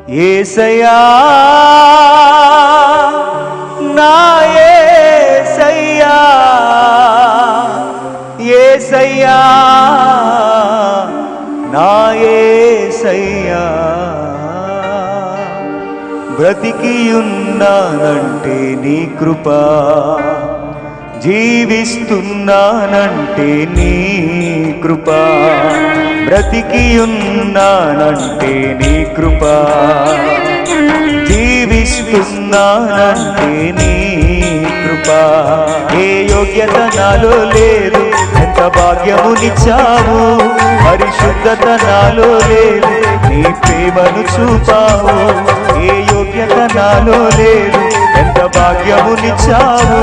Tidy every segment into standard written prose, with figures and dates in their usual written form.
యేసయ్యా నా యేసయ్యా, యేసయ్యా నా యేసయ్యా, బ్రతికియున్నానంటే నీ కృప, జీవిస్తున్నానంటే నీ కృప, బ్రతికియున్నానంటే నీ కృప, జీవిస్తున్నానంటే నీ కృప. ఏ యోగ్యత నాలో లేదు, ఎంత భాగ్యమునిచ్చావు, పరిశుద్ధత నాలో లేదు, నీ ప్రేమను చూపావు. ఏ యోగ్యత నాలో లేదు, ఎంత భాగ్యమునిచ్చావు,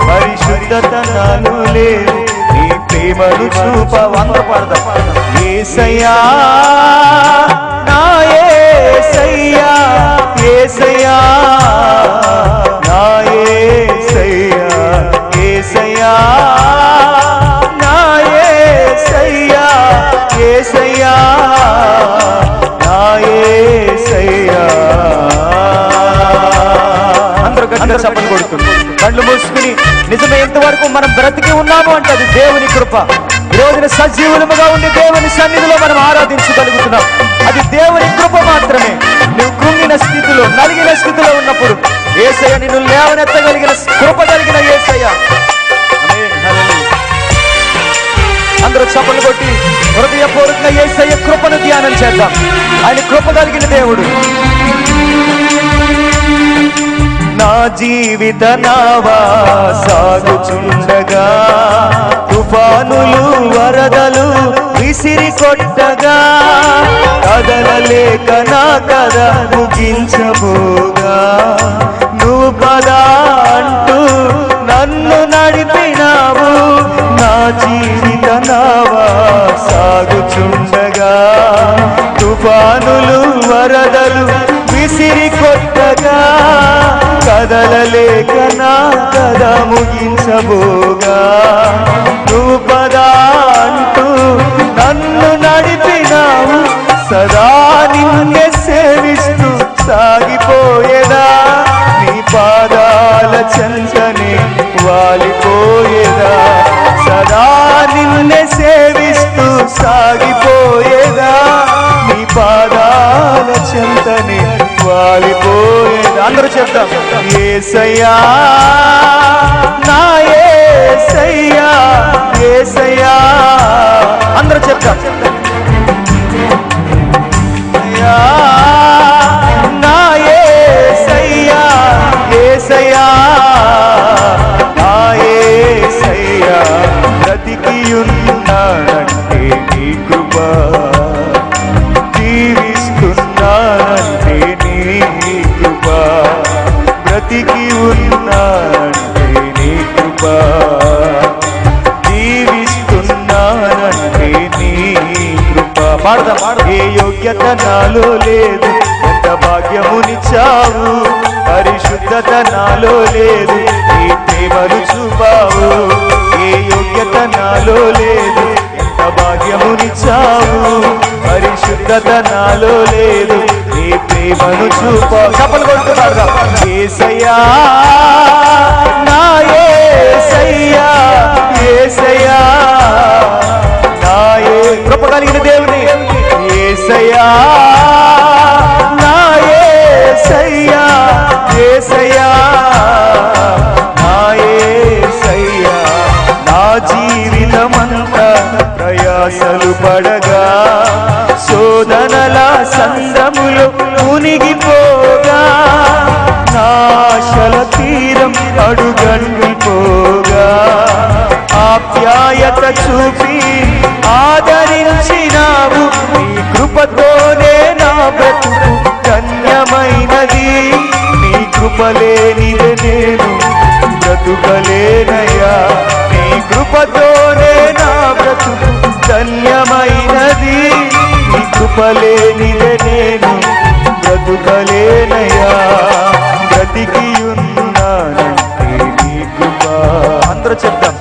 పరిశుద్ధత నాలో లేదు, నీ ప్రేమను చూపావు. అందరూ పాడదాం. యేసయ్యా నా యేసయ్యా, యేసయ్యా నా యేసయ్యా, యేసయ్యా నా యేసయ్యా, యేసయ్యా నా యేసయ్యా. అందరూ గట్టిగా చప్పట్లు కొడుతున్నారు, కళ్ళు మూసుకుని నిజమే ఎంతవరకు మనం బ్రతికి ఉన్నాము అంటే అది దేవుని కృప. ఈ రోజున సజీవులముగా ఉండి దేవుని సన్నిధిలో మనం ఆరాధించగలుగుతున్నాం, అది దేవుని కృప మాత్రమే. నువ్వు కృంగిన స్థితిలో, నలిగిన స్థితిలో ఉన్నప్పుడు యేసయ్య నిన్ను లేవనెత్తగలిగిన కృప కలిగిన యేసయ్య. అందరూ చప్పట్లు కొట్టి హృదయపూర్వకంగా యేసయ్య కృపను ధ్యానం చేద్దాం. ఆయన కృప కలిగిన దేవుడు. నా జీవిత నావా సాగుచుండగా, తుఫానులు వరదలు విసిరి కొట్టగా, కదలలేక నా కథ ముగించబోగా, నువ్వు పదా అంటూ నన్ను నడిపినావు. నా జీవిత నావా సాగుచుండగా, తుఫానులు వరదలు విసిరి కొట్టగా, కదలలేక నా కథ ముగించబోగా, నువ్వు పదా అంటూ నన్ను నడిపినావు. సదా నిన్నే సేవిస్తూ సాగిపోయేదా, నీ పాదాల చెంతనే వాలిపోయేదా. సదా నిన్నే సేవిస్తూ సాగిపోయేదా, నీ పాదాల చెంతనే వాలిపోయేదా. అందరూ చెప్తాం. యేసయ్యా నా యేసయ్యా, యేసయ్యా అందరూ చెప్తాం. నా యేసయ్యా, యేసయ్యా నా యేసయ్యా, బ్రతికియున్నానంటే నీ కృప, జీవిస్తున్నానంటే నీ కృప, బ్రతికి ఉన్నానంటే నీ కృప, జీవిస్తున్నానంటే నీ కృప. పాడదాం. ఏ యోగ్యత నాలో లేదు, ఎంత భాగ్యమునిచ్చావు, పరిశుద్ధత నాలో లేదు, నీ ప్రేమను చూపావు. ఏ యోగ్యత నాలో లేదు, ఎంత భాగ్యమునిచ్చావు, పరిశుద్ధత నాలో లేదు, నీ ప్రేమను చూపావు. చప్పలు కొడుతూ పాడదాం. యేసయ్యా నా యేసయ్యా, యేసయ్యా నా కృప కలిగిన దేవుని. యేసయ్యా నా యేసయ్యా, యేసయ్యా నా యేసయ్యా, నా జీవితమంతా ప్రయాసలు పడగా, శోధనల సంద్రములు మునిగిపోగా, నాశల తీరం అడుగంటిపోగా, ఆప్యాయత చూపి ఆదరించినావు. నీ కృపతోనే నా బ్రతుకు ధన్యమైనది, నీ కృపలేనిదే నేను బ్రతుకలేనయ్యా. నీ కృపతోనే నా బ్రతుకు ధన్యమైనది, నీ కృపలేనిదే నేను బ్రతుకలేనయ్యా. బ్రతికియున్నానంటే నీ కృప. అందరూ చెప్తాం.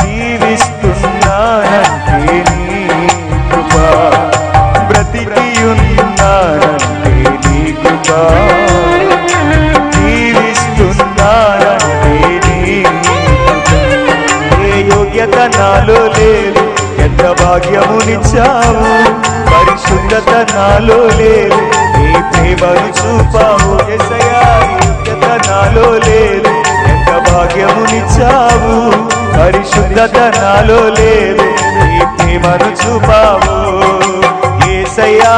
జీవిస్తున్నానంటే నీ కృప, బ్రతికియున్నానంటే నీ కృప, జీవిస్తున్నానంటే నీ ఏ యోగ్యత నాలో లేదు, ఎంత భాగ్యమునిచ్చావు. పరిశుద్ధత నాలో లేదు, నీ ప్రేమను చూపావు. యేసయ్యా యోగ్యత నాలో లేదు, ఎంత భాగ్యమునిచ్చావు. పరిశుద్ధత నాలో లేదు, నీ ప్రేమను చూపావు. యేసయ్యా